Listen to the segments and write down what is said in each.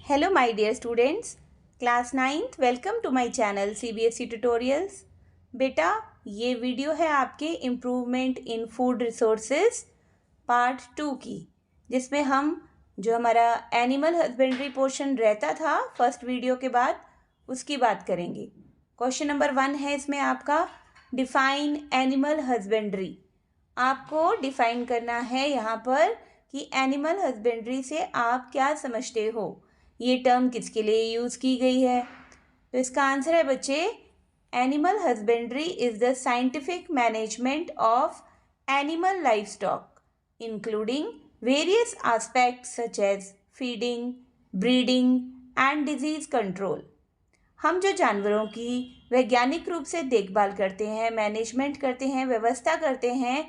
Hello my dear students, class 9th welcome to my channel CBSE Tutorials। बेटा ये video है आपके improvement in food resources part 2 की, जिसमें हम जो हमारा एनिमल हस्बेंड्री पोर्शन रहता था फर्स्ट वीडियो के बाद उसकी बात करेंगे। क्वेश्चन नंबर 1 है इसमें आपका डिफाइन एनिमल हस्बेंड्री। आपको डिफाइन करना है यहाँ पर कि एनिमल हस्बेंड्री से आप क्या समझते हो, ये टर्म किसके लिए यूज़ की गई है। तो इसका आंसर है बच्चे, animal husbandry is the scientific management of animal life stock including various aspects such as feeding, breeding and disease control. हम जो जानवरों की वैज्ञानिक रूप से देखभाल करते हैं, मैनेजमेंट करते हैं, व्यवस्था करते हैं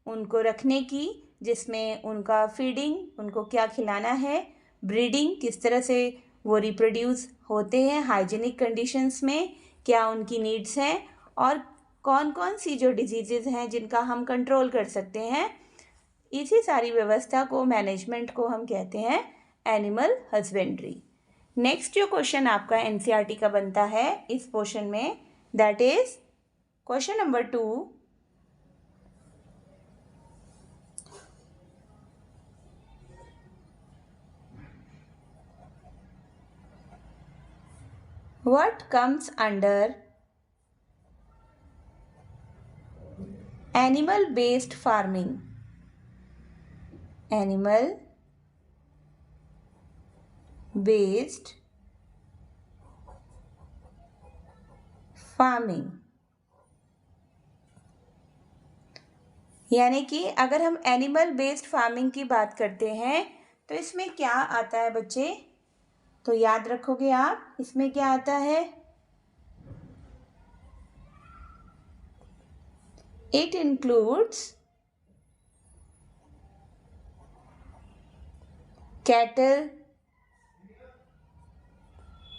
उनको रखने की, जिसमें उनका फीडिंग, उनको क्या खिलाना है, ब्रीडिंग, किस तरह से वो रिप्रोड्यूस होते हैं हाइजीनिक कंडीशंस में, क्या उनकी नीड्स हैं, और कौन कौन सी जो डिजीज़ेज़ हैं जिनका हम कंट्रोल कर सकते हैं, इसी सारी व्यवस्था को, मैनेजमेंट को हम कहते हैं एनिमल हस्बेंड्री। नेक्स्ट जो क्वेश्चन आपका एनसीईआरटी का बनता है इस पोर्शन में, that is question number 2। What comes under animal based farming? Animal based farming, यानी कि अगर हम एनिमल बेस्ड फार्मिंग की बात करते हैं तो इसमें क्या आता है बच्चे, तो याद रखोगे आप, इसमें क्या आता है, it includes cattle,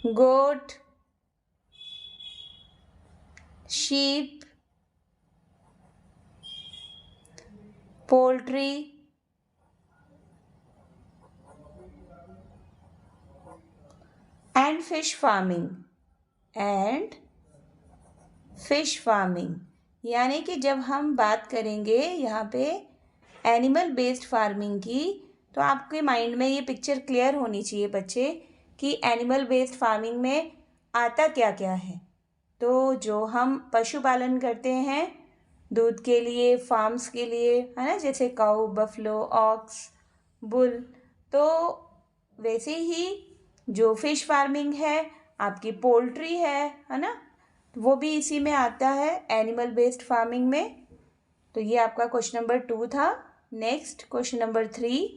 goat, sheep, poultry, and fish farming, यानी कि जब हम बात करेंगे यहाँ पे एनिमल बेस्ड फार्मिंग की, तो आपके माइंड में ये पिक्चर क्लियर होनी चाहिए बच्चे कि एनिमल बेस्ड फार्मिंग में आता क्या क्या है। तो जो हम पशुपालन करते हैं दूध के लिए, फार्म्स के लिए, है ना, जैसे काऊ, बफलो, ऑक्स, बुल, तो वैसे ही जो फिश फार्मिंग है, आपकी पोल्ट्री है ना, वो भी इसी में आता है एनिमल बेस्ड फार्मिंग में। तो ये आपका क्वेश्चन नंबर 2 था। Next question number 3।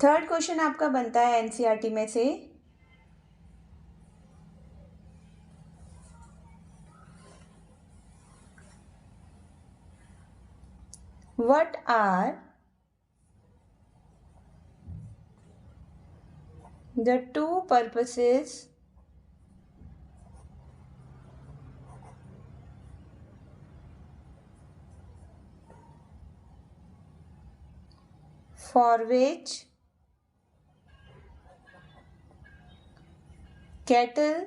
Third question आपका बनता है एनसीईआरटी में से, what are the two purposes for which cattle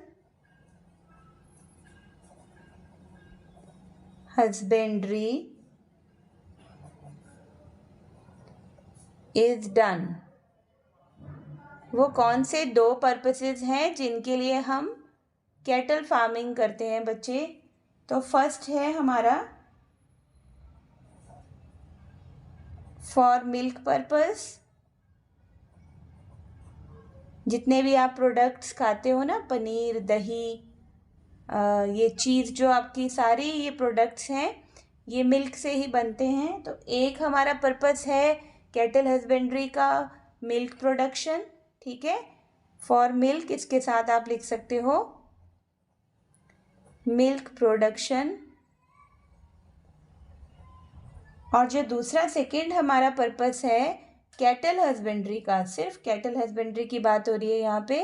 husbandry is done? वो कौन से दो पर्पसेस हैं जिनके लिए हम कैटल फार्मिंग करते हैं बच्चे। तो फर्स्ट है हमारा फॉर मिल्क पर्पस, जितने भी आप प्रोडक्ट्स खाते हो ना, पनीर, दही, ये चीज़ जो आपकी सारी ये प्रोडक्ट्स हैं ये मिल्क से ही बनते हैं। तो एक हमारा पर्पस है कैटल हस्बेंड्री का मिल्क प्रोडक्शन, ठीक है, फॉर मिल्क, इसके साथ आप लिख सकते हो मिल्क प्रोडक्शन। और जो दूसरा सेकेंड हमारा पर्पस है कैटल हस्बेंड्री का, सिर्फ कैटल हस्बेंड्री की बात हो रही है यहाँ पे,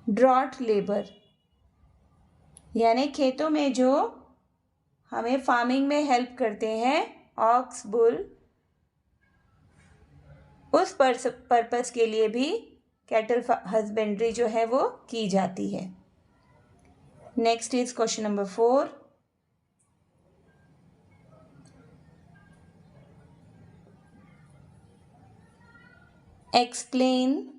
ड्रॉट लेबर, यानी खेतों में जो हमें फार्मिंग में हेल्प करते हैं ऑक्स, बुल, उस पर्पस के लिए भी कैटल हस्बेंड्री जो है वो की जाती है। Next is question number 4. Explain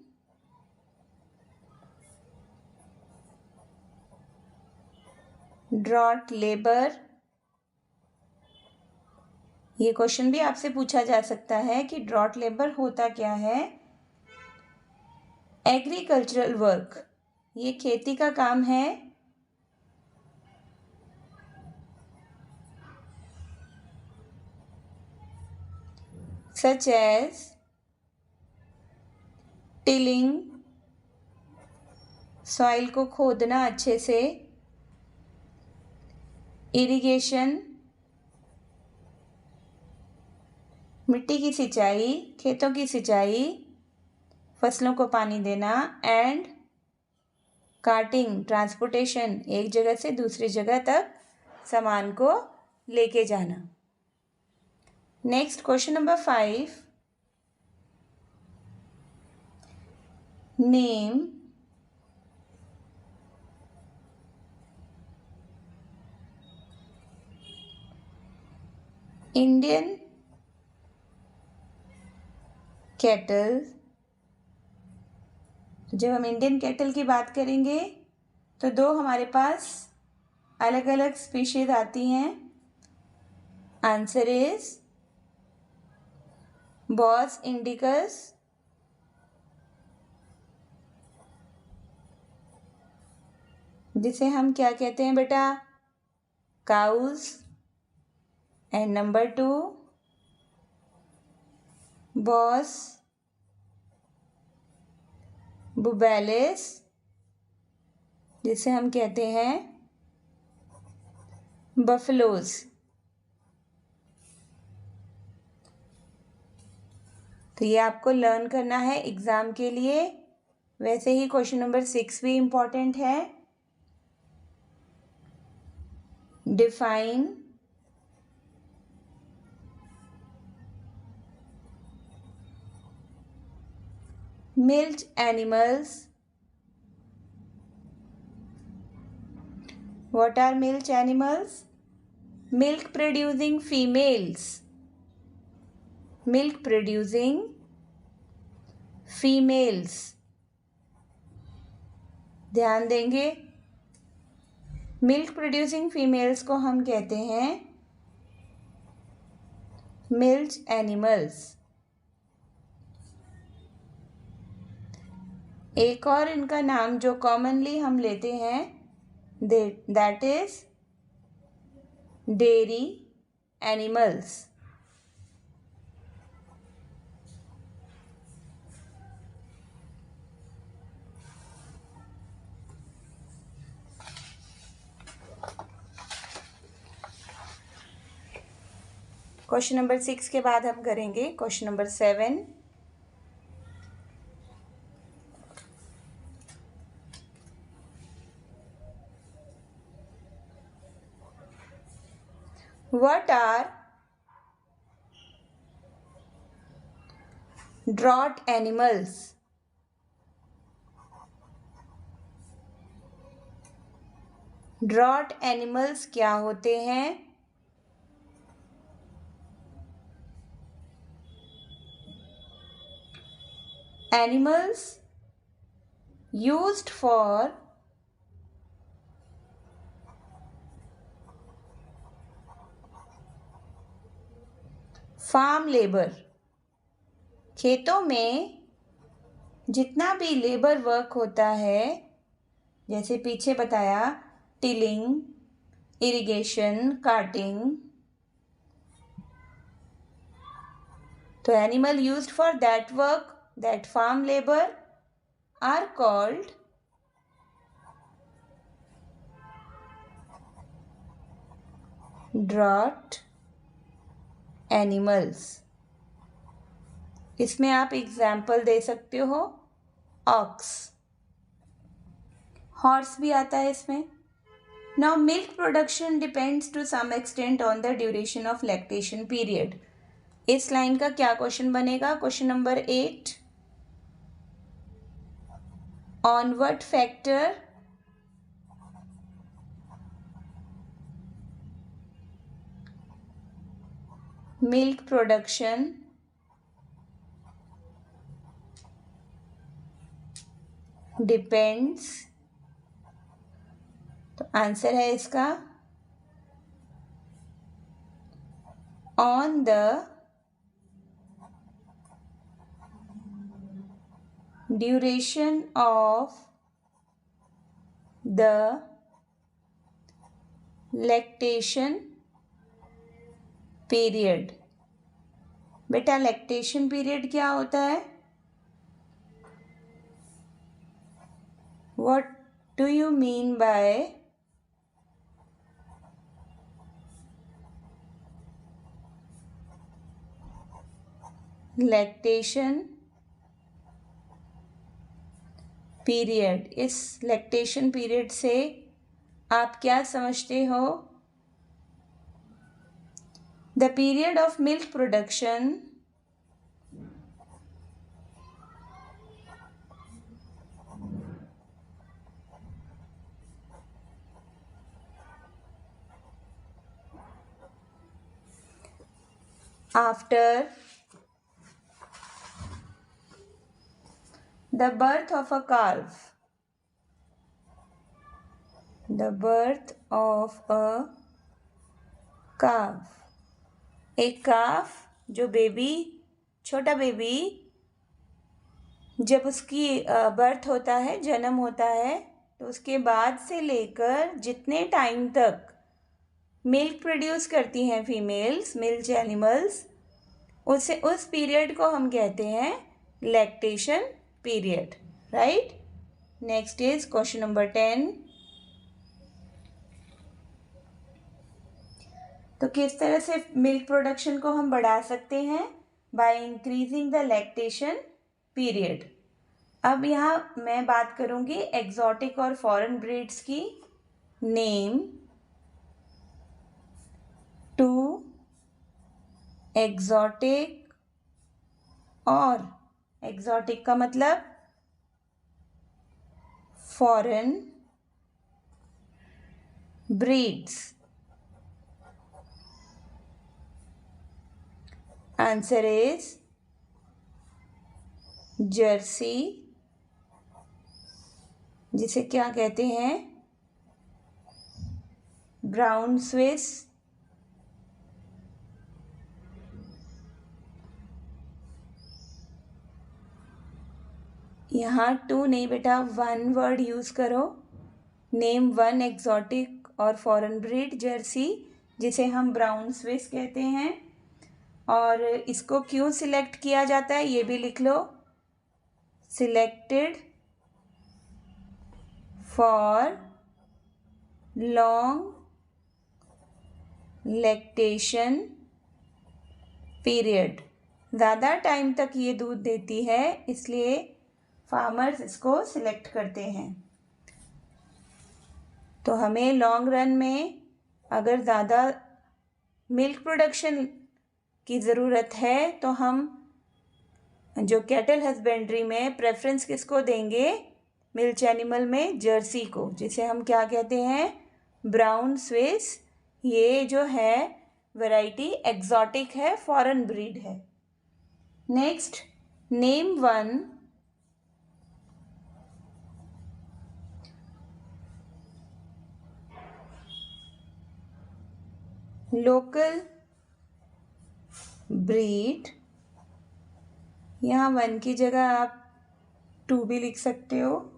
draught labour. ये क्वेश्चन भी आपसे पूछा जा सकता है कि ड्रॉट लेबर होता क्या है। एग्रीकल्चरल वर्क, ये खेती का काम है। सच एज टिलिंग, सॉइल को खोदना अच्छे से। इरिगेशन, मिट्टी की सिंचाई, खेतों की सिंचाई, फसलों को पानी देना। एंड कार्टिंग, ट्रांसपोर्टेशन, एक जगह से दूसरी जगह तक सामान को लेके जाना। Next question number 5. Name Indian cattle. जब हम इंडियन कैटल की बात करेंगे तो दो हमारे पास अलग अलग स्पीशीज आती हैं. आंसर इज बॉस इंडिकस, जिसे हम क्या कहते हैं बेटा, काउज. एंड नंबर 2 बॉस बुबेलिस, जिसे हम कहते हैं बफलोज. तो ये आपको लर्न करना है एग्जाम के लिए. वैसे ही क्वेश्चन नंबर 6 भी इम्पॉर्टेंट है. Define milch animals. What are milch animals? Milk producing females. Milk producing females. ध्यान देंगे, मिल्क प्रोड्यूसिंग फीमेल्स को हम कहते हैं मिल्च एनिमल्स. एक और इनका नाम जो कॉमनली हम लेते हैं that is dairy animals. Question number 6 के बाद हम करेंगे question number 7. What are draught animals? Draught animals क्या होते हैं? Animals used for farm labour. खेतों में जितना भी लेबर वर्क होता है, जैसे पीछे बताया, टिलिंग, इरिगेशन, कार्टिंग, तो animal used for that work, that farm labour are called draught animals. इसमें आप एग्जाम्पल दे सकते हो, ऑक्स, हॉर्स भी आता है इसमें, Now, milk production depends to some extent on the duration of lactation period. इस लाइन का क्या क्वेश्चन बनेगा? Question number 8. On what factor milk production depends? तो आंसर है इसका on the duration of the lactation period. बेटा lactation period क्या होता है? What do you mean by lactation period? इस लैक्टेशन पीरियड से आप क्या समझते हो? The period of milk production after the birth of a calf. The birth of a calf. एक काफ जो बेबी, छोटा बेबी, जब उसकी बर्थ होता है, जन्म होता है, तो उसके बाद से लेकर जितने टाइम तक मिल्क प्रोड्यूस करती हैं फीमेल्स, मिल्क एनिमल्स, उस पीरियड को हम कहते हैं lactation period, right? Next is question number 10. तो किस तरह से मिल्क प्रोडक्शन को हम बढ़ा सकते हैं? By increasing the lactation period. अब यहाँ मैं बात करूँगी एक्सोटिक और फॉरेन ब्रीड्स की. नेम 2 एक्सोटिक, और एक्सोटिक का मतलब foreign breeds. Answer is Jersey, जिसे क्या कहते हैं? ब्राउन स्विस, यहाँ 2 नहीं बेटा, 1 वर्ड यूज़ करो. नेम 1 एक्सोटिक और फॉरेन ब्रीड जर्सी, जिसे हम ब्राउन स्विस कहते हैं. और इसको क्यों सिलेक्ट किया जाता है ये भी लिख लो. Selected for long lactation period. ज़्यादा टाइम तक ये दूध देती है, इसलिए फार्मर्स इसको सिलेक्ट करते हैं. तो हमें लॉन्ग रन में अगर ज़्यादा मिल्क प्रोडक्शन की ज़रूरत है तो हम जो कैटल हस्बेंड्री में प्रेफरेंस किसको देंगे? मिल्क एनिमल में जर्सी को, जिसे हम क्या कहते हैं? Brown Swiss. ये जो है वैरायटी एक्सोटिक है, फॉरेन ब्रीड है. Next, name 1 local breed. यहाँ 1 की जगह आप 2 भी लिख सकते हो.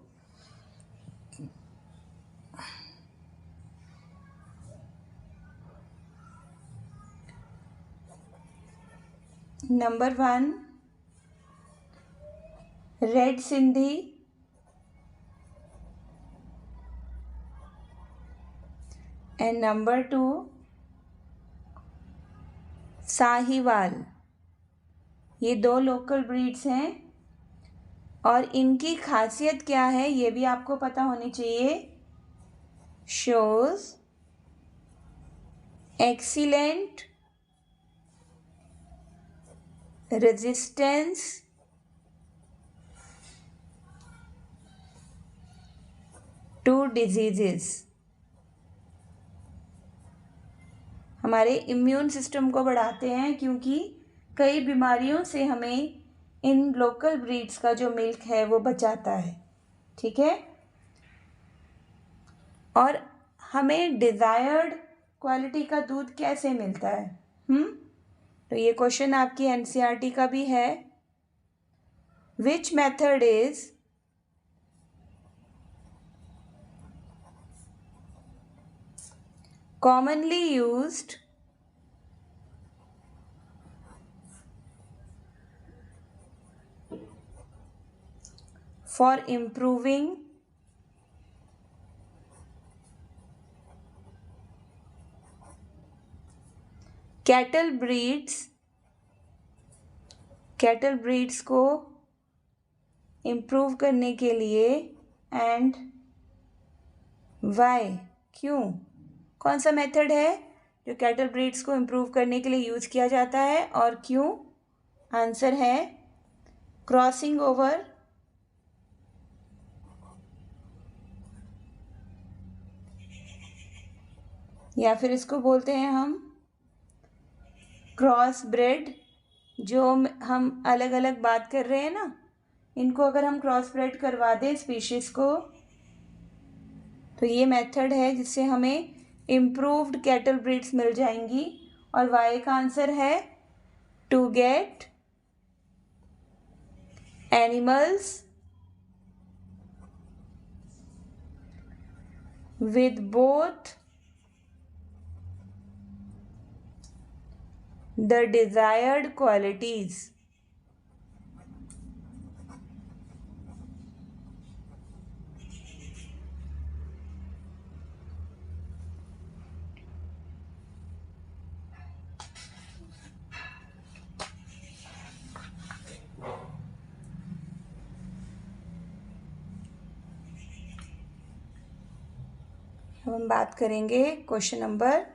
Number 1 red Sindhi, and number 2 Sahiwal. ये 2 लोकल ब्रीड्स हैं और इनकी खासियत क्या है ये भी आपको पता होनी चाहिए. shows excellent resistance to diseases। हमारे इम्यून सिस्टम को बढ़ाते हैं क्योंकि कई बीमारियों से हमें इन लोकल ब्रीड्स का जो मिल्क है वो बचाता है। ठीक है, और हमें डिज़ायर्ड क्वालिटी का दूध कैसे मिलता है? तो ये क्वेश्चन आपकी एनसीईआरटी का भी है। Which method is commonly used for improving cattle breeds को इम्प्रूव करने के लिए, एंड वाई, क्यों? कौन सा मेथड है जो कैटल ब्रीड्स को इम्प्रूव करने के लिए यूज़ किया जाता है और क्यों? आंसर है क्रॉसिंग ओवर या फिर इसको बोलते हैं हम क्रॉस ब्रेड। जो हम अलग अलग बात कर रहे हैं ना, इनको अगर हम क्रॉस ब्रेड करवा दें स्पीशीज़ को, तो ये मेथड है जिससे हमें इम्प्रूव्ड कैटल ब्रीड्स मिल जाएंगी। और वाई का आंसर है to get animals with both the desired qualities। अब हम बात करेंगे क्वेश्चन नंबर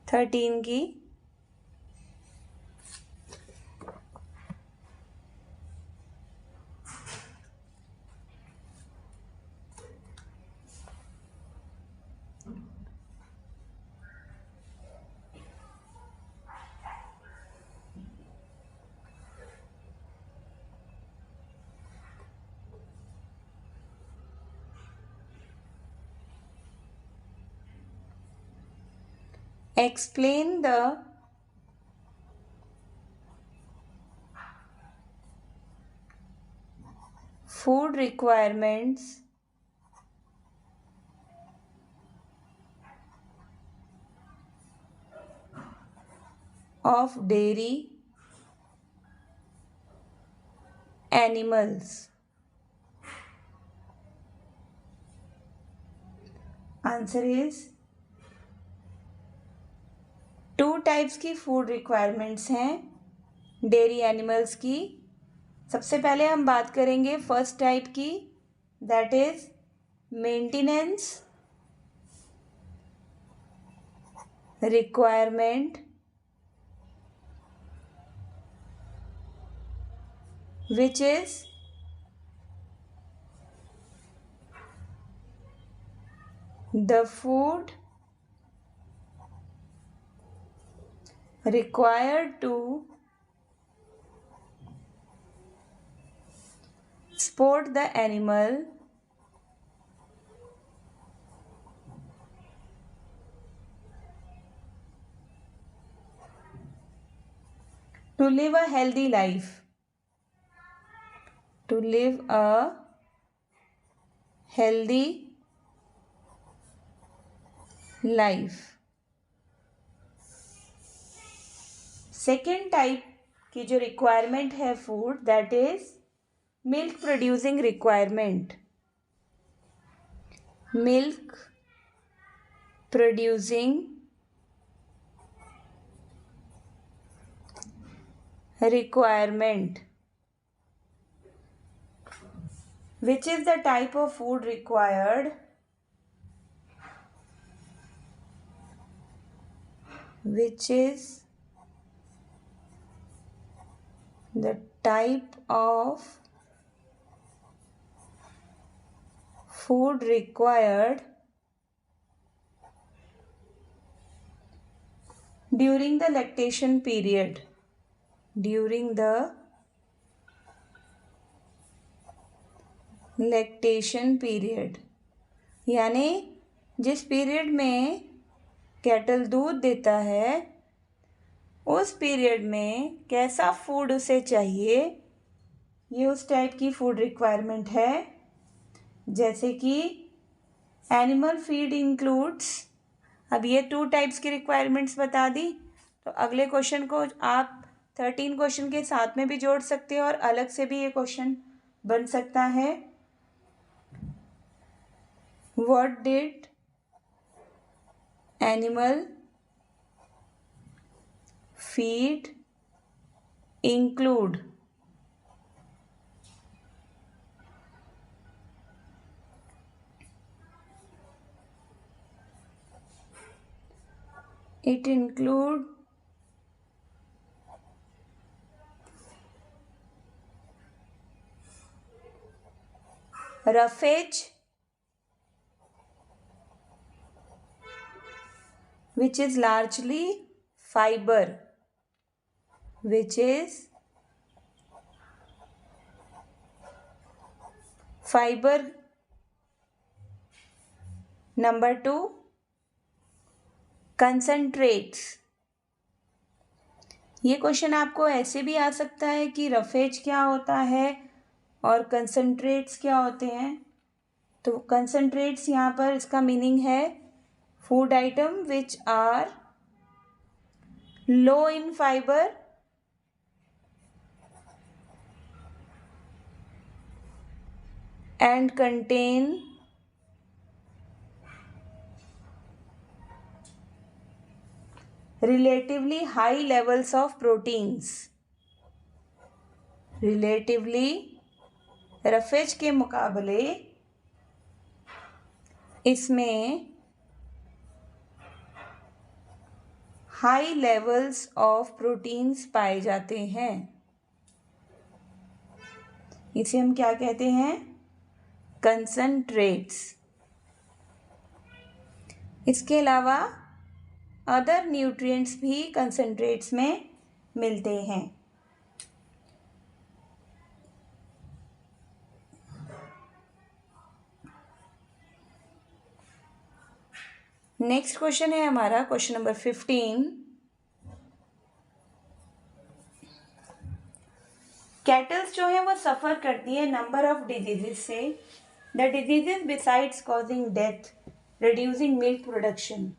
13 की। Explain the food requirements of dairy animals। Answer is two types की फूड रिक्वायरमेंट्स हैं डेयरी एनिमल्स की। सबसे पहले हम बात करेंगे फर्स्ट टाइप की, that is maintenance requirement, which is the food required to support the animal to live a healthy life, to live a healthy life। Second type की जो रिक्वायरमेंट है food, that is milk producing requirement. Milk producing requirement. Which is the type of food required? Which is the type of food required during the lactation period? During the lactation period, यानी जिस period में cattle दूध देता है उस period में कैसा food उसे चाहिए, ये उस टाइप की फूड रिक्वायरमेंट है। जैसे कि एनिमल फीड इंक्लूड्स, अब ये 2 टाइप्स की रिक्वायरमेंट्स बता दी, तो अगले क्वेश्चन को आप 13 क्वेश्चन के साथ में भी जोड़ सकते हो और अलग से भी ये क्वेश्चन बन सकता है। What did animal feed include? It include roughage, which is largely fiber, which is fiber. Number 2, concentrates. ये क्वेश्चन आपको ऐसे भी आ सकता है कि रफेज क्या होता है और कंसनट्रेट्स क्या होते हैं। तो कंसनट्रेट्स यहाँ पर इसका मीनिंग है food item which are low in fibre and contain relatively high levels of proteins. Relatively roughage के मुकाबले इसमें हाई लेवल्स ऑफ प्रोटीन्स पाए जाते हैं। इसे हम क्या कहते हैं? कंसंट्रेट्स। इसके अलावा अदर न्यूट्रिएंट्स भी कंसंट्रेट्स में मिलते हैं। नेक्स्ट क्वेश्चन है हमारा क्वेश्चन नंबर 15। कैटल्स जो है वो सफ़र करती है नंबर ऑफ डिजीजेस से। The diseases besides causing death reducing milk production.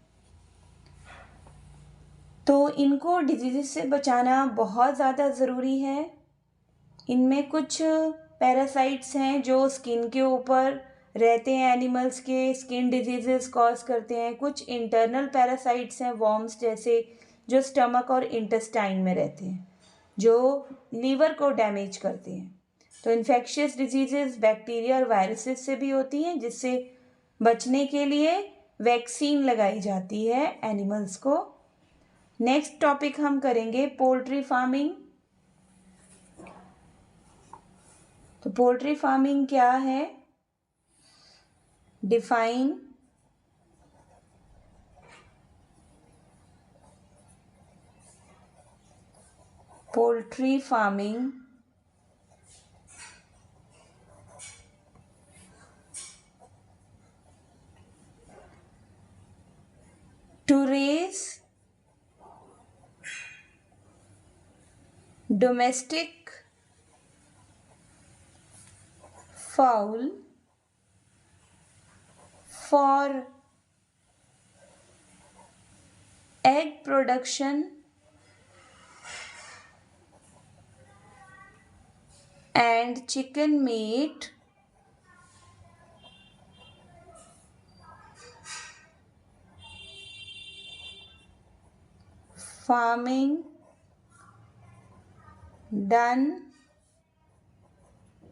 तो इनको डिजीज़ से बचाना बहुत ज़्यादा ज़रूरी है। इनमें कुछ पैरासाइट्स हैं जो स्किन के ऊपर रहते हैं, एनिमल्स के स्किन डिजीज़ कॉज करते हैं। कुछ इंटरनल पैरासाइट्स हैं वॉर्म्स जैसे, जो स्टमक और इंटेस्टाइन में रहते हैं, जो लीवर को डैमेज करते हैं। तो इन्फेक्शियस डिजीज़ बैक्टीरिया और वायरसेस से भी होती हैं, जिससे बचने के लिए वैक्सीन लगाई जाती है एनिमल्स को। नेक्स्ट टॉपिक हम करेंगे पोल्ट्री फार्मिंग। तो पोल्ट्री फार्मिंग क्या है? Define poultry farming to raise domestic fowl for egg production and chicken meat farming done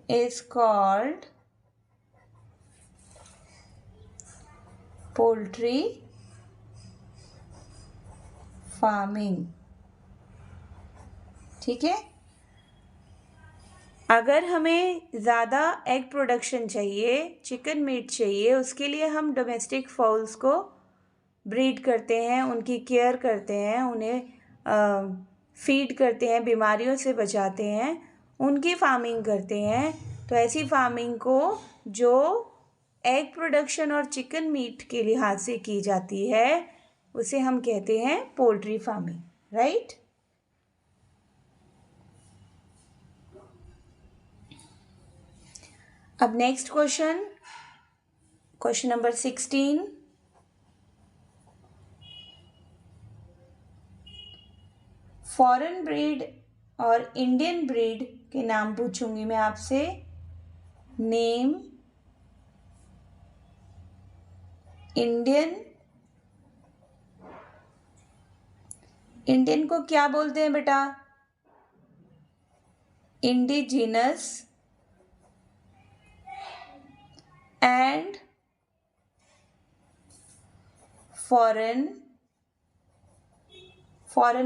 is called poultry farming. ठीक है। अगर हमें ज़्यादा एग प्रोडक्शन चाहिए, चिकन मीट चाहिए, उसके लिए हम डोमेस्टिक फाउल्स को ब्रीड करते हैं, उनकी केयर करते हैं, उन्हें फीड करते हैं, बीमारियों से बचाते हैं, उनकी फार्मिंग करते हैं। तो ऐसी फार्मिंग को जो एग प्रोडक्शन और चिकन मीट के लिहाज से की जाती है उसे हम कहते हैं पोल्ट्री फार्मिंग, राइट। अब next question number 16। Foreign breed और इंडियन ब्रीड के नाम पूछूंगी मैं आपसे। नेम इंडियन को क्या बोलते हैं बेटा? इंडिजिनस एंड फॉरेन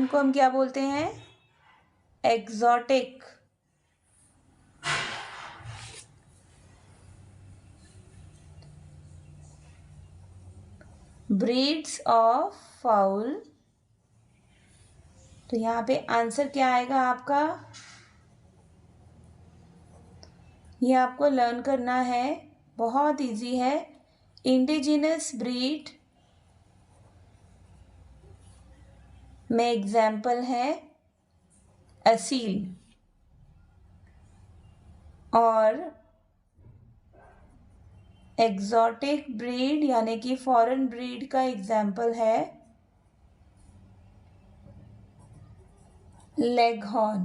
को हम क्या बोलते हैं? एक्सोटिक। Breeds of foul. तो यहाँ पे आंसर क्या आएगा आपका? ये आपको लर्न करना है, बहुत इजी है। इंडिजिनस ब्रीड में एग्जाम्पल है असील, और एक्सोटिक ब्रीड यानी कि फॉरेन ब्रीड का एग्जाम्पल है leghorn.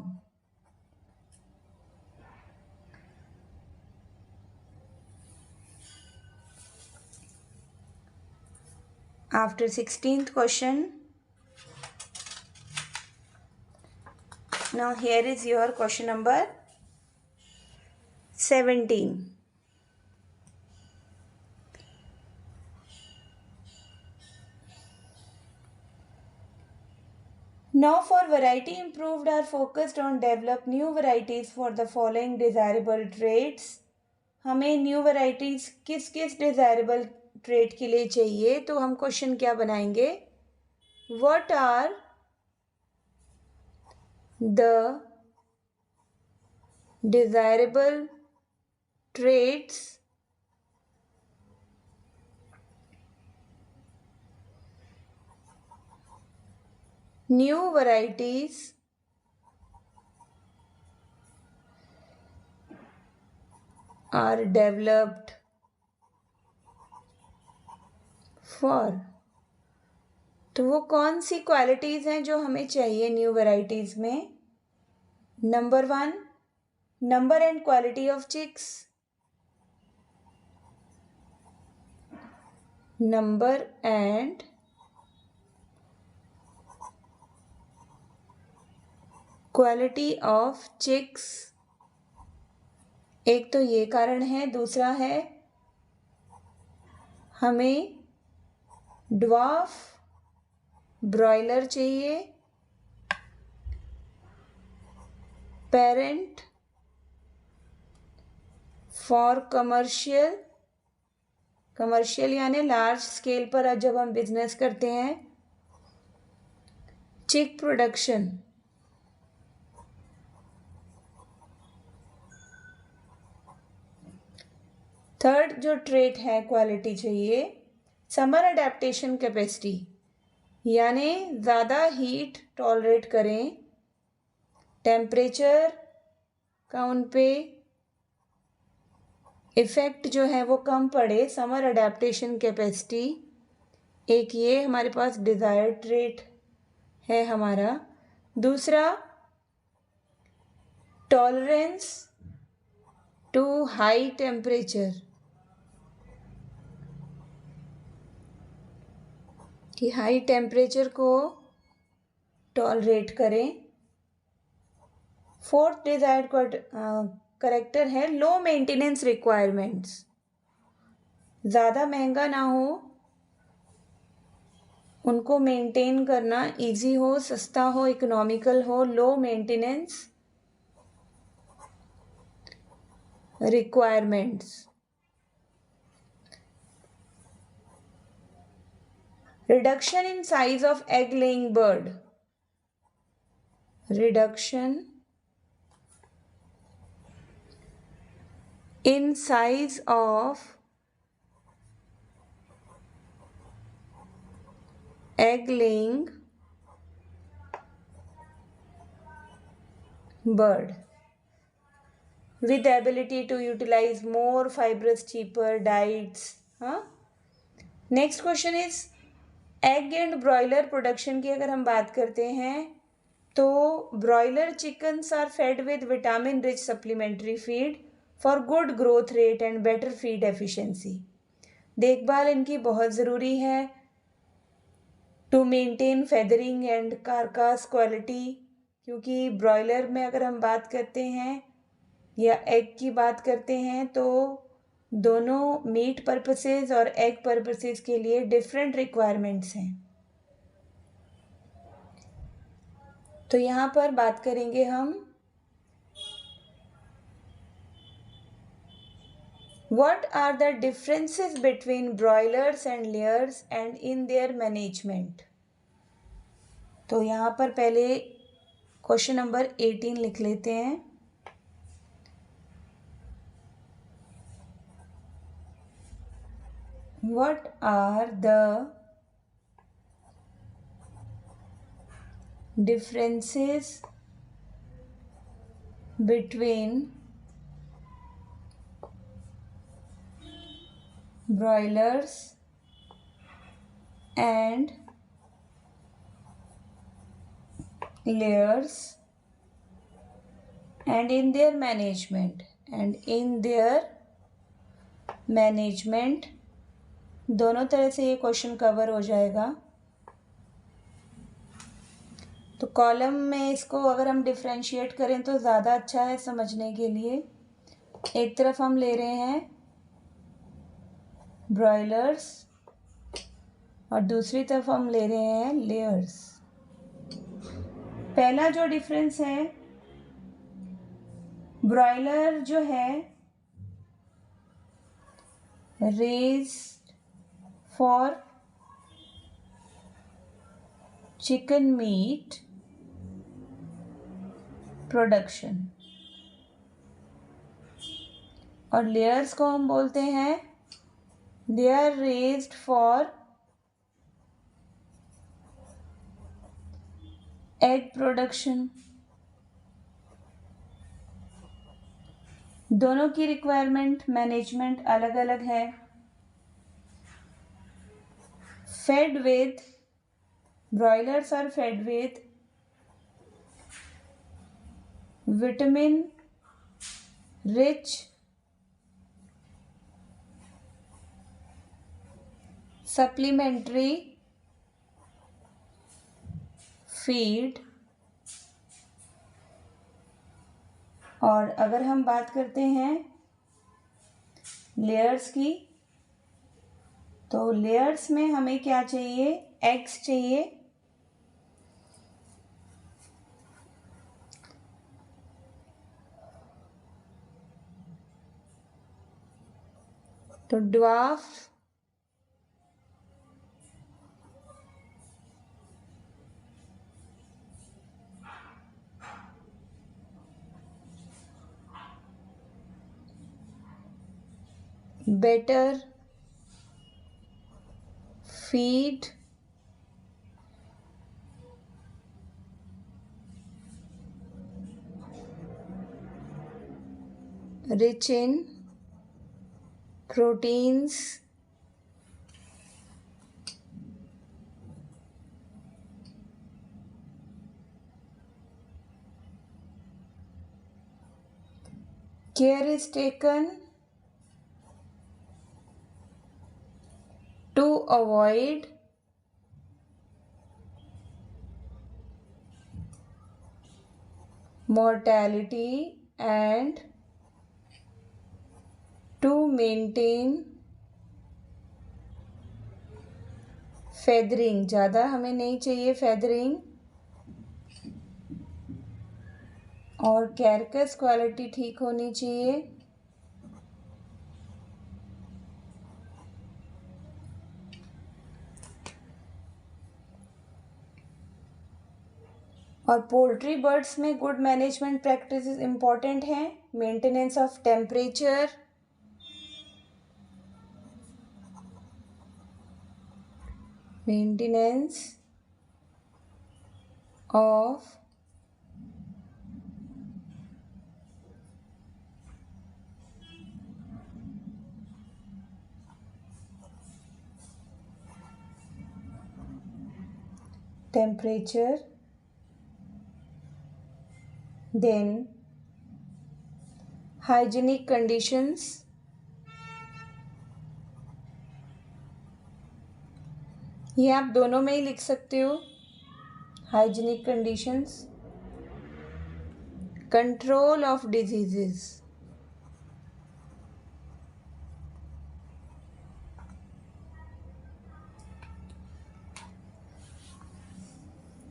After 16th question, now here is your question number 17. Now for variety improved are focused on develop new varieties for the following desirable traits. हमें new varieties किस किस desirable trait के लिए चाहिए? तो हम क्वेश्चन क्या बनाएंगे? What are the desirable traits new varieties are developed for. तो वो कौन सी क्वालिटीज़ हैं जो हमें चाहिए न्यू वैरायटीज़ में? Number 1, number and quality of chicks. Number and quality of chicks, एक तो ये कारण है। दूसरा है हमें ड्वार्फ ब्रॉयलर चाहिए, पेरेंट फॉर कमर्शियल यानी लार्ज स्केल पर जब हम बिजनेस करते हैं, चिक प्रोडक्शन। थर्ड जो ट्रेट है क्वालिटी चाहिए, समर अडेप्टेशन कैपेसिटी, यानी ज़्यादा हीट टॉलरेट करें, टेम्परेचर का उन पे इफ़ेक्ट जो है वो कम पड़े, समर अडेप्टेशन कैपेसिटी। एक ये हमारे पास डिज़ायर्ड ट्रेट है हमारा। दूसरा टॉलरेंस टू हाई टेम्परेचर, कि हाई टेम्परेचर को टॉलरेट करें। फोर्थ डिजायर्ड करेक्टर है लो मेंटेनेंस रिक्वायरमेंट्स, ज़्यादा महंगा ना हो, उनको मेंटेन करना इजी हो, सस्ता हो, इकोनॉमिकल हो, low maintenance requirements. Reduction in size of egg laying bird. Reduction in size of egg laying bird with the ability to utilize more fibrous cheaper diets. Next question is egg and broiler production की अगर हम बात करते हैं तो broiler chickens are fed with vitamin rich supplementary feed for good growth rate and better feed efficiency. देखभाल इनकी बहुत ज़रूरी है to maintain feathering and carcass quality, क्योंकि ब्रॉयलर में अगर हम बात करते हैं या एग की बात करते हैं तो दोनों मीट पर्पसेस और एग पर्पसेस के लिए डिफरेंट रिक्वायरमेंट्स हैं। तो यहाँ पर बात करेंगे हम what are the differences between broilers and layers and in their management. तो यहाँ पर पहले क्वेश्चन नंबर 18 लिख लेते हैं। What are the differences between broilers and layers and in their management दोनों तरह से ये क्वेश्चन कवर हो जाएगा। तो कॉलम में इसको अगर हम डिफ्रेंशिएट करें तो ज़्यादा अच्छा है समझने के लिए। एक तरफ हम ले रहे हैं ब्रॉयलर्स और दूसरी तरफ हम ले रहे हैं लेयर्स। पहला जो डिफरेंस है, ब्रॉयलर जो है raised for chicken meat production और लेयर्स को हम बोलते हैं they are raised for egg production. दोनों की रिक्वायरमेंट मैनेजमेंट अलग अलग है। Fed with broilers are fed with vitamin rich supplementary feed. और अगर हम बात करते हैं लेयर्स की, तो लेयर्स में हमें क्या चाहिए, एग्स चाहिए। तो dwarf better feed rich in proteins care is taken to avoid mortality and to maintain feathering ज़्यादा हमें नहीं चाहिए फेदरिंग, और कैरकस क्वालिटी ठीक होनी चाहिए। और पोल्ट्री बर्ड्स में गुड मैनेजमेंट प्रैक्टिसेस इम्पॉर्टेंट हैं। Maintenance of temperature, maintenance of temperature, then hygienic conditions, ये आप दोनों में ही लिख सकते हो। Hygienic conditions, control of diseases,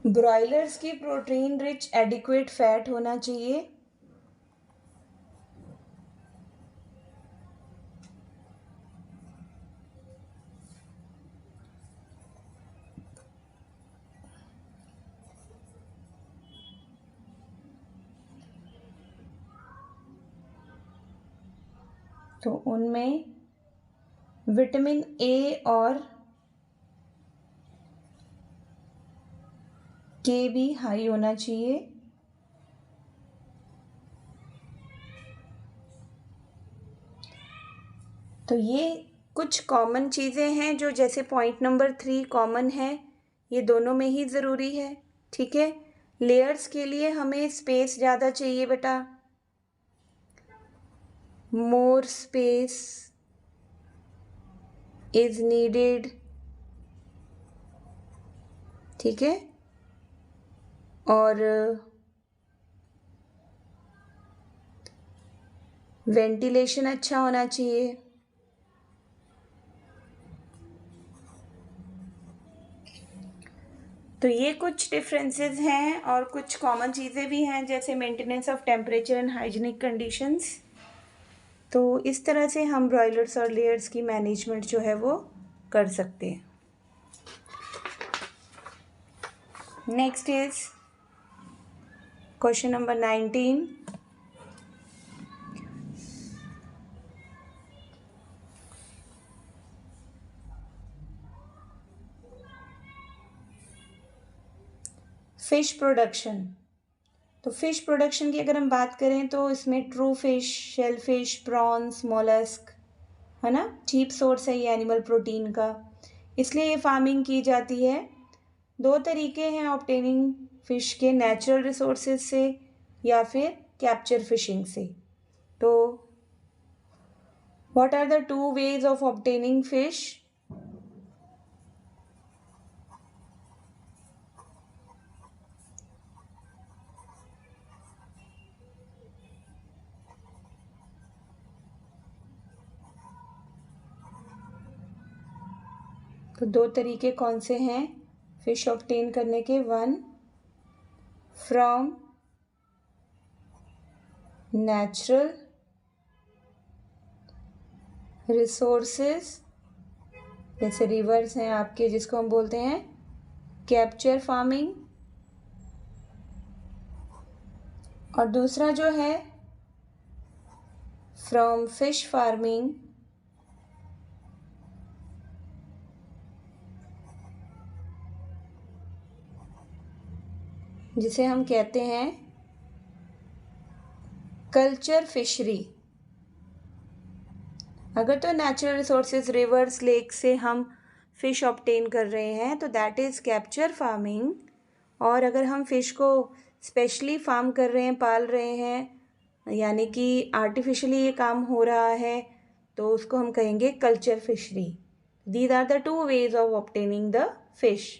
broilers की प्रोटीन रिच एडिक्वेट फैट होना चाहिए। तो उनमें विटामिन ए और के भी हाई होना चाहिए। तो ये कुछ कॉमन चीज़ें हैं जो जैसे पॉइंट नंबर 3 कॉमन है, ये दोनों में ही ज़रूरी है। ठीक है, लेयर्स के लिए हमें स्पेस ज़्यादा चाहिए बेटा, मोर स्पेस इज नीडेड। ठीक है, और वेंटिलेशन अच्छा होना चाहिए। तो ये कुछ डिफरेंसेस हैं और कुछ कॉमन चीज़ें भी हैं, जैसे maintenance of temperature and hygienic conditions. तो इस तरह से हम ब्रॉयलर्स और लेयर्स की मैनेजमेंट जो है वो कर सकते हैं। Next is question number 19। Fish production. तो फिश प्रोडक्शन की अगर हम बात करें तो इसमें true fish, shell fish, prawns, molluscs, है ना, चीप सोर्स है ये एनिमल प्रोटीन का, इसलिए ये फार्मिंग की जाती है। 2 तरीके हैं ऑब्टेनिंग फ़िश के, नेचुरल रिसोर्सेज से या फिर कैप्चर फिशिंग से। तो what are the 2 ways of obtaining fish? तो 2 तरीके कौन से हैं फिश ऑब्टेन करने के? 1 फ्रॉम नेचुरल रिसोर्सेज, जैसे रिवर्स हैं आपके, जिसको हम बोलते हैं कैप्चर फार्मिंग, और दूसरा जो है फ्रॉम फिश फार्मिंग, जिसे हम कहते हैं कल्चर फिशरी। अगर तो नेचुरल रिसोर्सेज रिवर्स लेक से हम फ़िश ऑब्टेन कर रहे हैं तो दैट इज़ कैप्चर फार्मिंग, और अगर हम फ़िश को स्पेशली फार्म कर रहे हैं, पाल रहे हैं, यानी कि आर्टिफिशियली ये काम हो रहा है, तो उसको हम कहेंगे culture fishery. These are the 2 ways of obtaining the fish.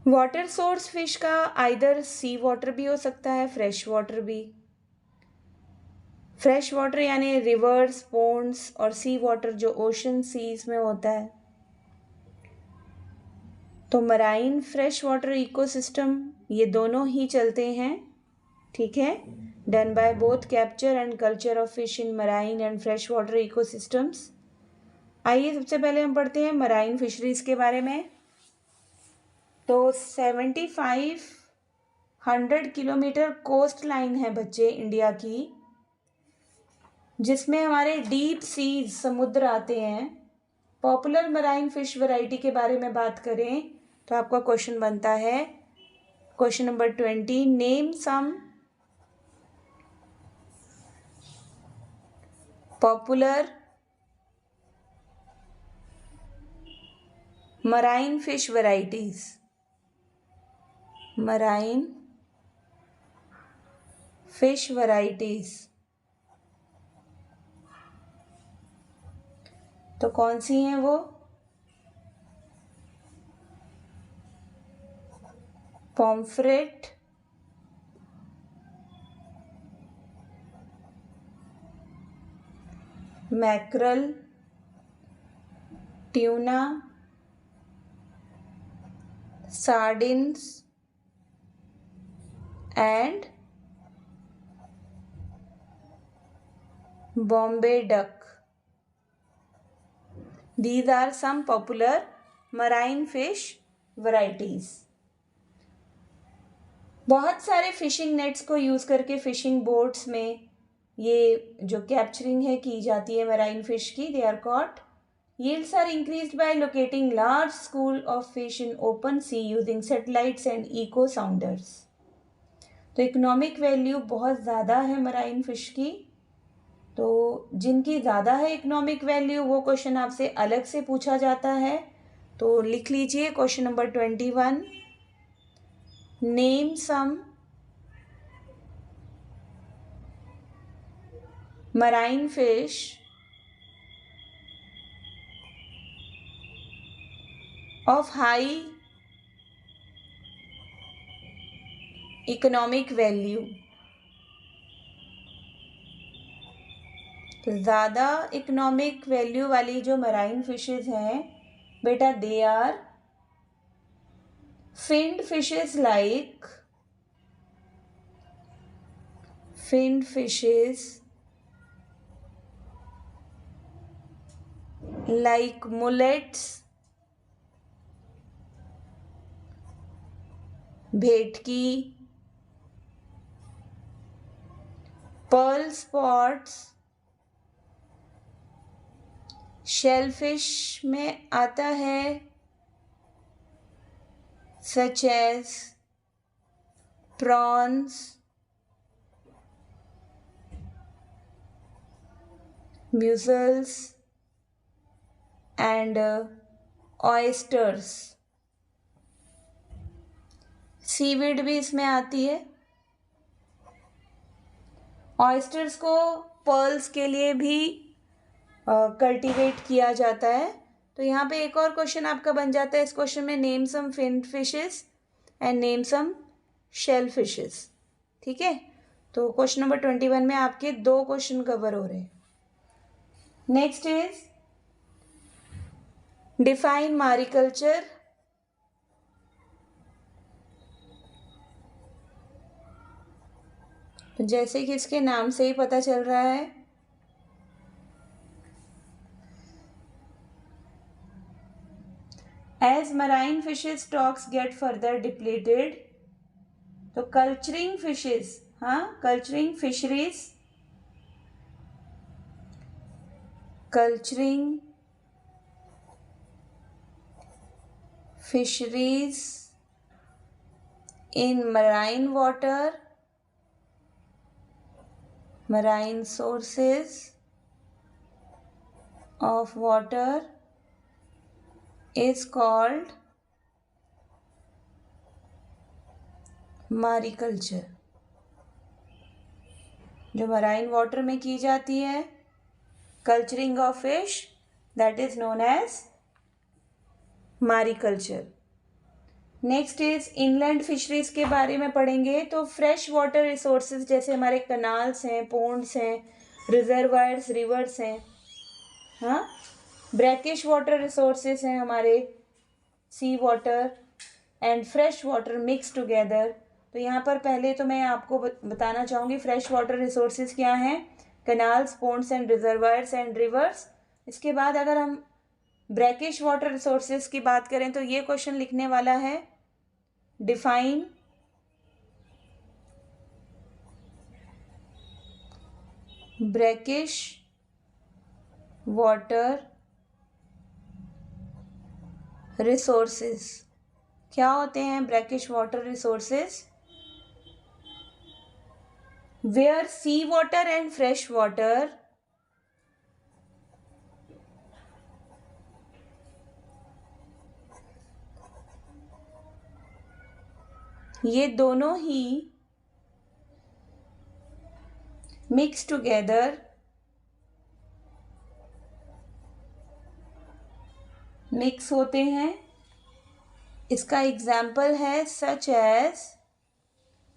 Water source fish का आइदर सी वाटर भी हो सकता है, फ्रेश वाटर भी। फ्रेश वाटर यानी रिवर्स, पोन्ड्स, और सी वाटर जो ओशन सीज में होता है। तो मराइन फ्रेश वाटर इकोसिस्टम ये दोनों ही चलते हैं, ठीक है। Done by both capture and culture of fish in marine and fresh water ecosystems. आइए सबसे पहले हम पढ़ते हैं मराइन फिशरीज के बारे में। तो 7500 किलोमीटर कोस्ट लाइन है बच्चे इंडिया की, जिसमें हमारे डीप सीज समुद्र आते हैं। पॉपुलर मराइन फिश वैरायटी के बारे में बात करें तो आपका क्वेश्चन बनता है, question number 20, name some popular marine fish varieties. Marine fish varieties तो कौन सी हैं वो? Pomfret, mackerel, tuna, sardines and Bombay duck. These are some popular marine fish varieties. बहुत सारे फिशिंग नेट्स को यूज़ करके फिशिंग बोट्स में ये जो कैप्चरिंग है की जाती है मराइन फिश की, they are caught. Yields are increased by locating large school of fish in open sea using satellites and echo sounders. तो इकोनॉमिक वैल्यू बहुत ज़्यादा है मराइन फिश की। तो जिनकी ज़्यादा है इकोनॉमिक वैल्यू वो क्वेश्चन आपसे अलग से पूछा जाता है। तो लिख लीजिए question number 21, name some marine fish of high economic value। तो ज़्यादा इकोनॉमिक वैल्यू वाली जो मराइन फिशेस हैं बेटा, they are finned fishes like mullets, bhetki, pearl spots, shellfish में आता है such as prawns, mussels and oysters. Seaweed भी इसमें आती है। ऑयस्टर्स को पर्ल्स के लिए भी कल्टीवेट किया जाता है। तो यहाँ पे एक और क्वेश्चन आपका बन जाता है इस क्वेश्चन में, name some finned fishes and name some shell fishes. ठीक है, तो क्वेश्चन नंबर 21 में आपके 2 क्वेश्चन कवर हो रहे हैं। Next is define mariculture. जैसे कि इसके नाम से ही पता चल रहा है, as marine fishes stocks get further depleted, तो culturing fishes, culturing fisheries in marine water, marine sources of water is called mariculture. जो मराइन वाटर में की जाती है culturing of fish, that is known as mariculture. Next is inland fisheries के बारे में पढ़ेंगे। तो फ्रेश वाटर रिसोर्सेज जैसे हमारे कनाल्स हैं, पोन्ड्स हैं, रिजर्वायर्स, रिवर्स हैं, ब्रैकिश वाटर रिसोर्सेज हैं हमारे, sea water and fresh water mix together. तो यहाँ पर पहले तो मैं आपको बताना चाहूँगी फ्रेश वाटर रिसोर्सेज क्या हैं, canals, ponds and reservoirs and rivers. इसके बाद अगर हम ब्रैकिश वाटर रिसोर्सेज की बात करें तो ये क्वेश्चन लिखने वाला है, डिफाइन ब्रैकिश वाटर रिसोर्सेज। क्या होते हैं brackish water resources? Where sea water and fresh water ये दोनों ही मिक्स टुगेदर मिक्स होते हैं। इसका एग्जाम्पल है सच एज,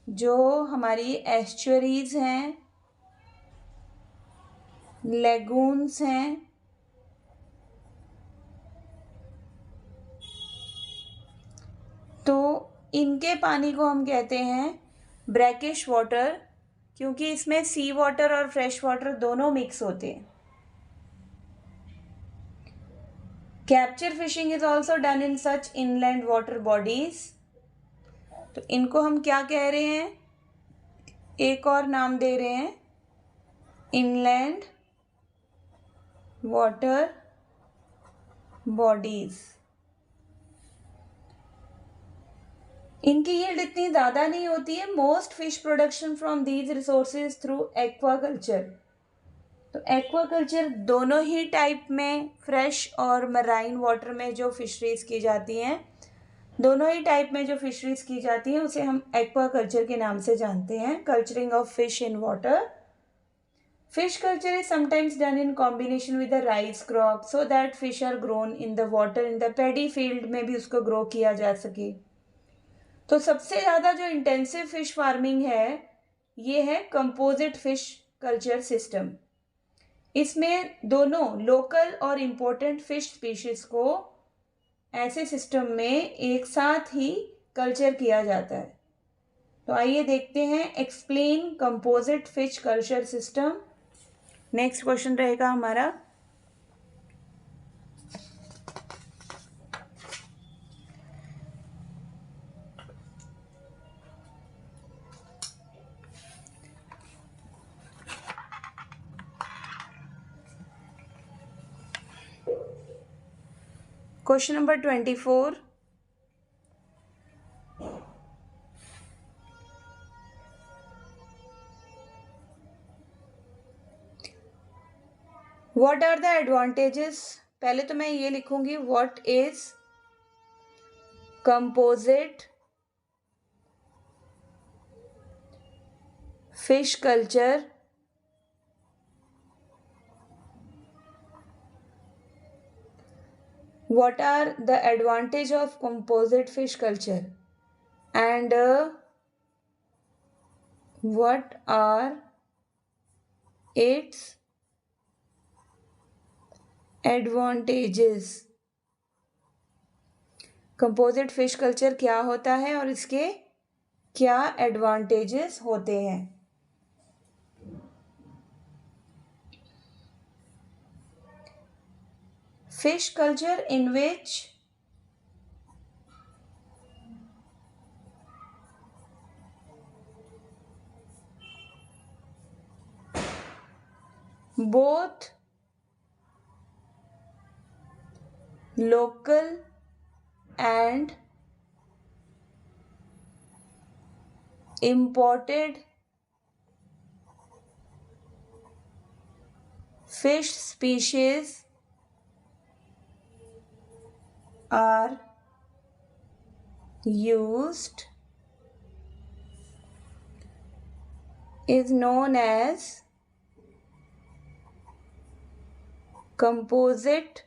जो हमारी एस्चुअरीज हैं, लेगून्स हैं, तो इनके पानी को हम कहते हैं ब्रैकिश वाटर, क्योंकि इसमें सी वाटर और फ्रेश वाटर दोनों मिक्स होते हैं। Capture fishing is also done in such inland water bodies. तो इनको हम क्या कह रहे हैं, एक और नाम दे रहे हैं, इनलैंड वाटर बॉडीज। इनकी यील्ड इतनी ज़्यादा नहीं होती है। Most fish production from these resources through aquaculture. तो एक्वाकल्चर दोनों ही टाइप में, फ्रेश और मराइन वाटर में जो फिशरीज की जाती हैं, दोनों ही टाइप में जो फिशरीज की जाती हैं उसे हम एक्वाकल्चर के नाम से जानते हैं, culturing of fish in water. Fish culture is sometimes done in combination with the rice crop so that fish are grown in the water. In the paddy field में भी उसको ग्रो किया जा सके। तो सबसे ज़्यादा जो इंटेंसिव फिश फार्मिंग है ये है कंपोजिट फिश कल्चर सिस्टम। इसमें दोनों लोकल और इम्पोर्टेंट फिश स्पीशीज को ऐसे सिस्टम में एक साथ ही कल्चर किया जाता है। तो आइए देखते हैं, explain composite fish culture system. Next question रहेगा हमारा, question number 24। What are the advantages? पहले तो मैं ये लिखूंगी, what is composite fish culture what are the advantage of composite fish culture and what are its advantages? Composite fish culture क्या होता है और इसके क्या एडवांटेजेस होते हैं? Fish culture in which both local and imported fish species are used is known as composite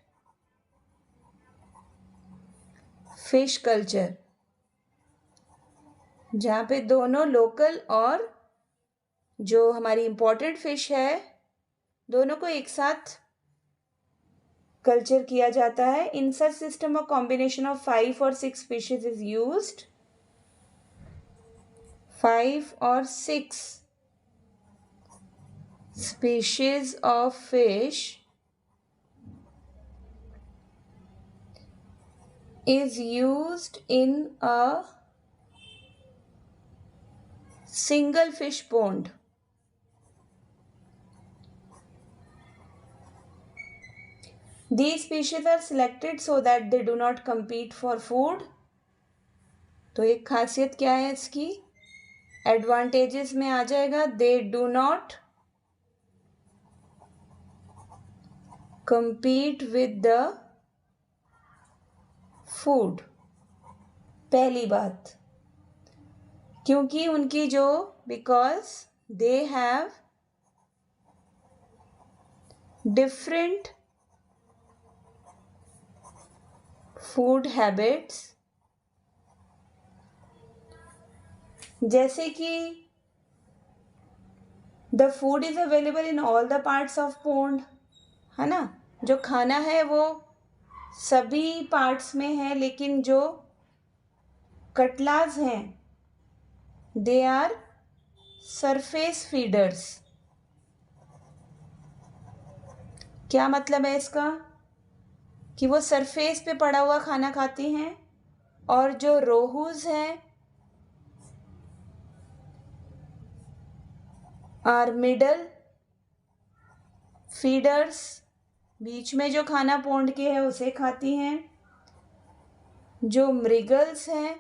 fish culture, जहाँ पे दोनों लोकल और जो हमारी इम्पोर्टेड फिश है दोनों को एक साथ कल्चर किया जाता है. In such system a combination of 5 or 6 fishes is used. 5 or 6 species of fish is used in a single fish pond. These species are selected so that they do not compete for food. तो एक खासियत क्या है इसकी? Advantages में आ जाएगा, they do not compete with the food. पहली बात, क्योंकि उनकी जो because they have different food habits. जैसे कि the food is available in all the parts of pond, है ना. जो खाना है वो सभी पार्ट्स में है, लेकिन जो कटलाज हैं दे आर सरफेस फीडर्स. क्या मतलब है इसका? कि वो सरफेस पे पड़ा हुआ खाना खाती हैं. और जो रोहूज हैं आर मिडल फीडर्स, बीच में जो खाना पोंड के है उसे खाती हैं. जो मृगल्स हैं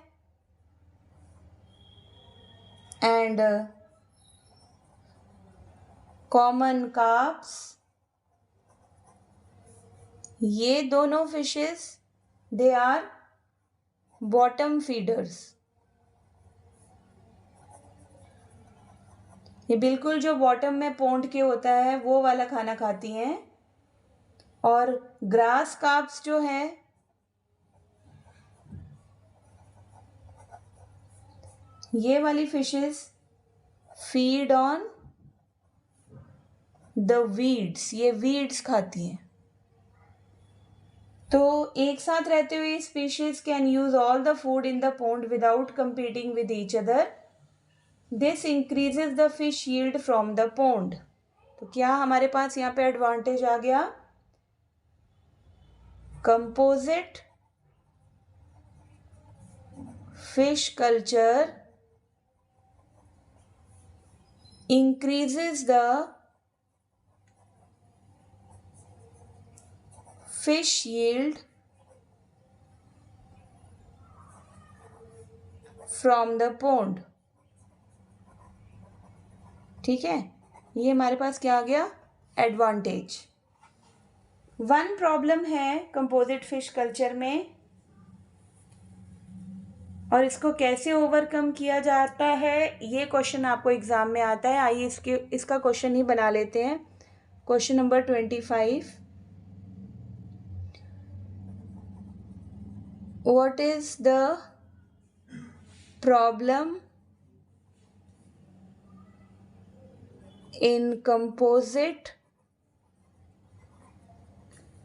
एंड कॉमन कार्प्स, ये दोनों fishes they are bottom feeders. ये बिल्कुल जो बॉटम में पोंड के होता है वो वाला खाना खाती हैं. और ग्रास कार्प्स जो है ये वाली fishes feed on the weeds, ये वीड्स खाती हैं. तो एक साथ रहते हुए species can use all the food in the pond without competing with each other. This increases the fish yield from the pond. तो क्या हमारे पास यहाँ पे एडवांटेज आ गया? Composite fish culture increases the fish yield from the pond. ठीक है, ये हमारे पास क्या आ गया? एडवांटेज. वन प्रॉब्लम है कंपोजिट फिश कल्चर में, और इसको कैसे ओवरकम किया जाता है ये क्वेश्चन आपको एग्जाम में आता है. आइए इसका क्वेश्चन ही बना लेते हैं. Question number 25. What is the problem in composite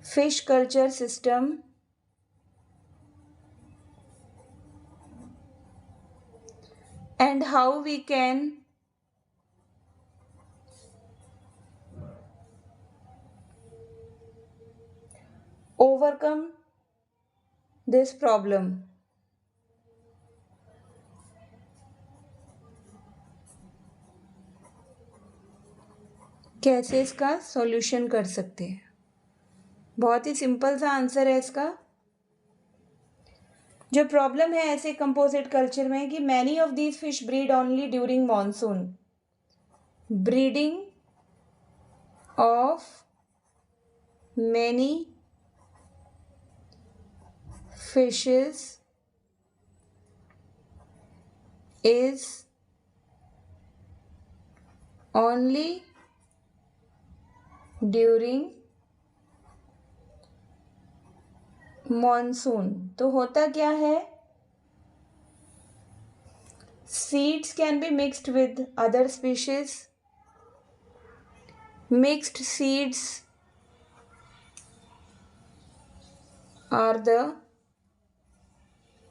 fish culture system and how we can overcome this problem. कैसे इसका सॉल्यूशन कर सकते हैं? बहुत ही सिंपल सा आंसर है इसका. जो प्रॉब्लम है ऐसे कंपोजिट कल्चर में कि many of these fish breed only during monsoon. Breeding of many fishes is only during monsoon. तो होता क्या है? Seeds can be mixed with other species. Mixed seeds are the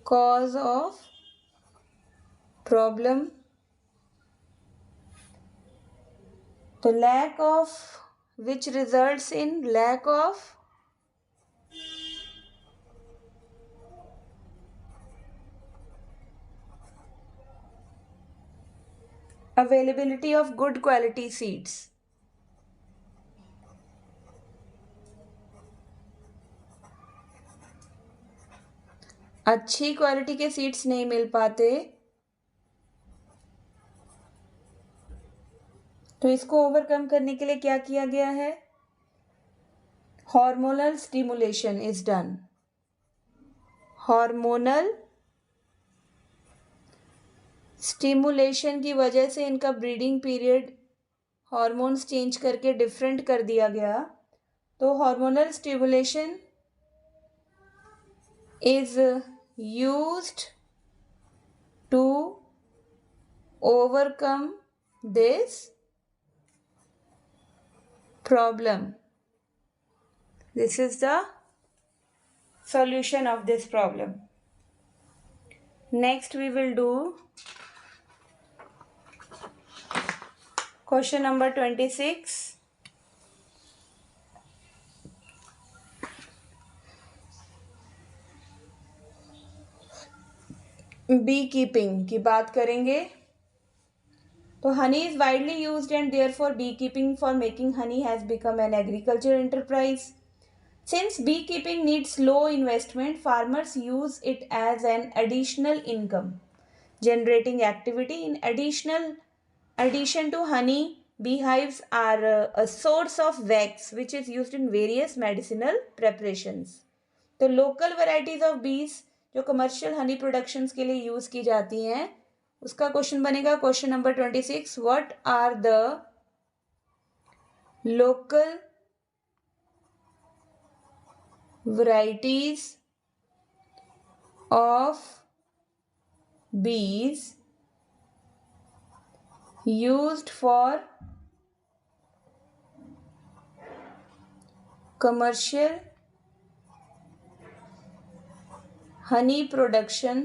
cause of problem. The lack of which results in lack of availability of good quality seeds. अच्छी quality के seeds नहीं मिल पाते, तो इसको ओवरकम करने के लिए क्या किया गया है? Hormonal stimulation is done. Hormonal stimulation की वजह से इनका ब्रीडिंग पीरियड हार्मोन्स चेंज करके डिफरेंट कर दिया गया. तो hormonal stimulation is used to overcome this problem. This is the solution of this problem. Next we will do question number 26. Bee keeping की बात करेंगे. तो honey is widely used and therefore bee keeping for making honey has become an agriculture enterprise. Since bee keeping needs low investment, farmers use it as an additional income generating activity. In addition to honey, beehives are a source of wax which is used in various medicinal preparations. तो local varieties of bees जो commercial honey productions के लिए use की जाती हैं, उसका question बनेगा question number 26. What are the local varieties of bees used for commercial honey production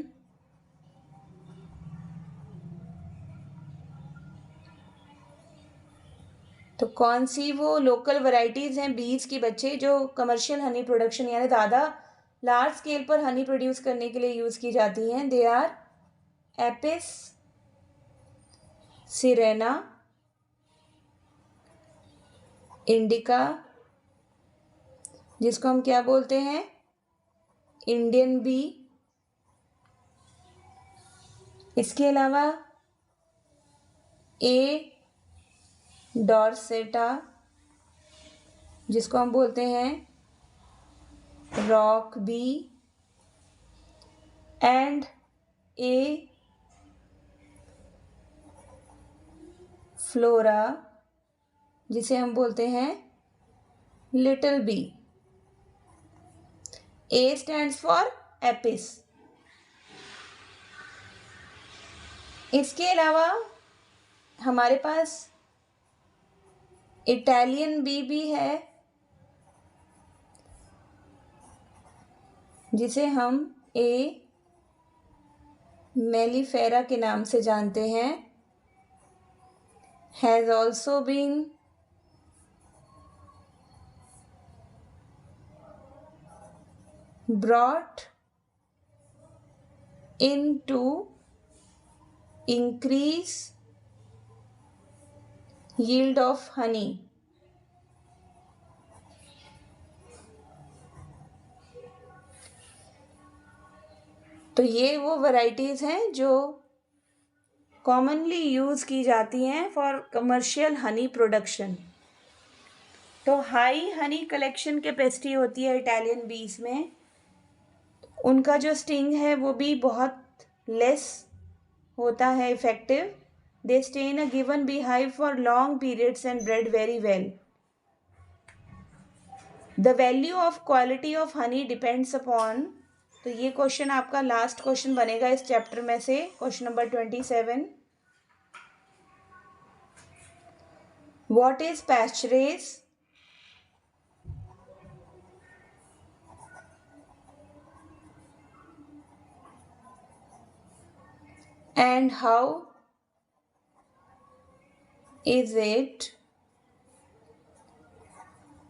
तो कौन सी वो लोकल वैरायटीज़ हैं बीज के बच्चे जो कमर्शियल हनी प्रोडक्शन यानी ज़्यादा लार्ज स्केल पर हनी प्रोड्यूस करने के लिए यूज़ की जाती हैं? They are apis cerana, indica जिसको हम क्या बोलते हैं? Indian bee. इसके अलावा ए डॉर्सेटा जिसको हम बोलते हैं rock bee, and A florea जिसे हम बोलते हैं little bee. A stands for apis. इसके अलावा हमारे पास इटालियन बी भी है जिसे हम ए मेलिफेरा के नाम से जानते हैं. Has also been brought in to increase yield of honey. तो ये वो वैरायटीज़ हैं जो कॉमनली यूज़ की जाती हैं फॉर कमर्शियल हनी प्रोडक्शन. तो हाई हनी कलेक्शन कैपेसिटी होती है इटालियन बीज में. उनका जो स्टिंग है वो भी बहुत लेस होता है effective. They stay in a given beehive for long periods and bread very well. The value of quality of honey depends upon. तो ये क्वेश्चन आपका लास्ट क्वेश्चन बनेगा इस चैप्टर में से, question number 27. What is पैस्चरेज? and how is it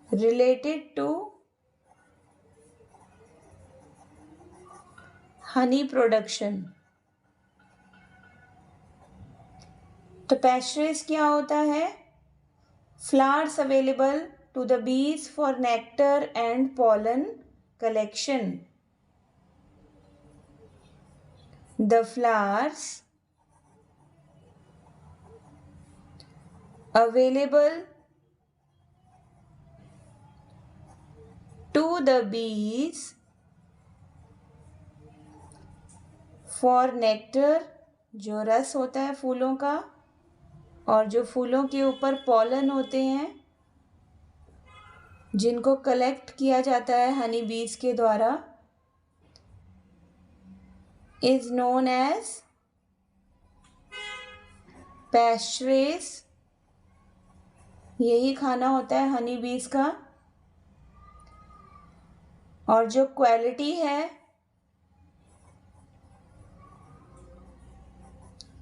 related to honey production? तो पैस्चरेज क्या होता है? Flowers available to the bees for nectar and pollen collection. The flowers available to the bees for nectar, जो रस होता है फूलों का, और जो फूलों के ऊपर पॉलन होते हैं जिनको कलेक्ट किया जाता है हनी बीज के द्वारा, इज नोन एज पैस्चरेज. यही खाना होता है हनी बीज का. और जो क्वालिटी है,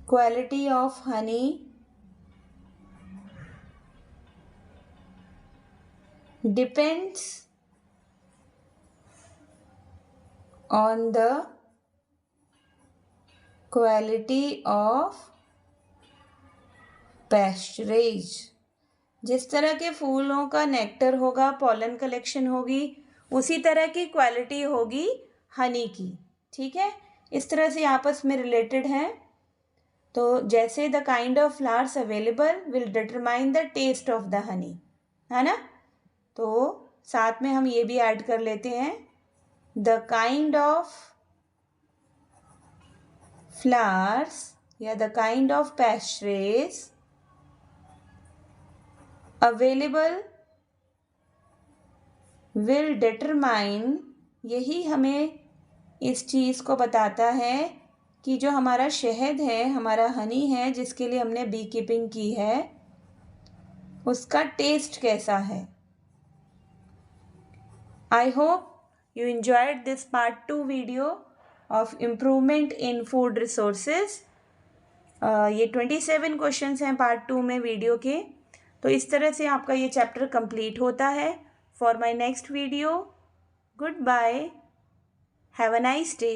quality of honey depends on the quality of pasturage. जिस तरह के फूलों का नेक्टर होगा, पॉलन कलेक्शन होगी, उसी तरह की क्वालिटी होगी हनी की. ठीक है, इस तरह से आपस में रिलेटेड हैं. तो जैसे the kind of flowers available will determine the taste of the honey, है ना. तो साथ में हम ये भी ऐड कर लेते हैं, द काइंड ऑफ फ्लावर्स या the kind of पैस्चरेज available will determine. यही हमें इस चीज़ को बताता है कि जो हमारा शहद है, हमारा हनी है, जिसके लिए हमने बी कीपिंग की है, उसका टेस्ट कैसा है. I hope you enjoyed this part 2 video of improvement in food resources. ये 27 क्वेश्चंस हैं पार्ट 2 में वीडियो के. तो इस तरह से आपका ये चैप्टर कंप्लीट होता है. For my next video, good bye, have a nice day.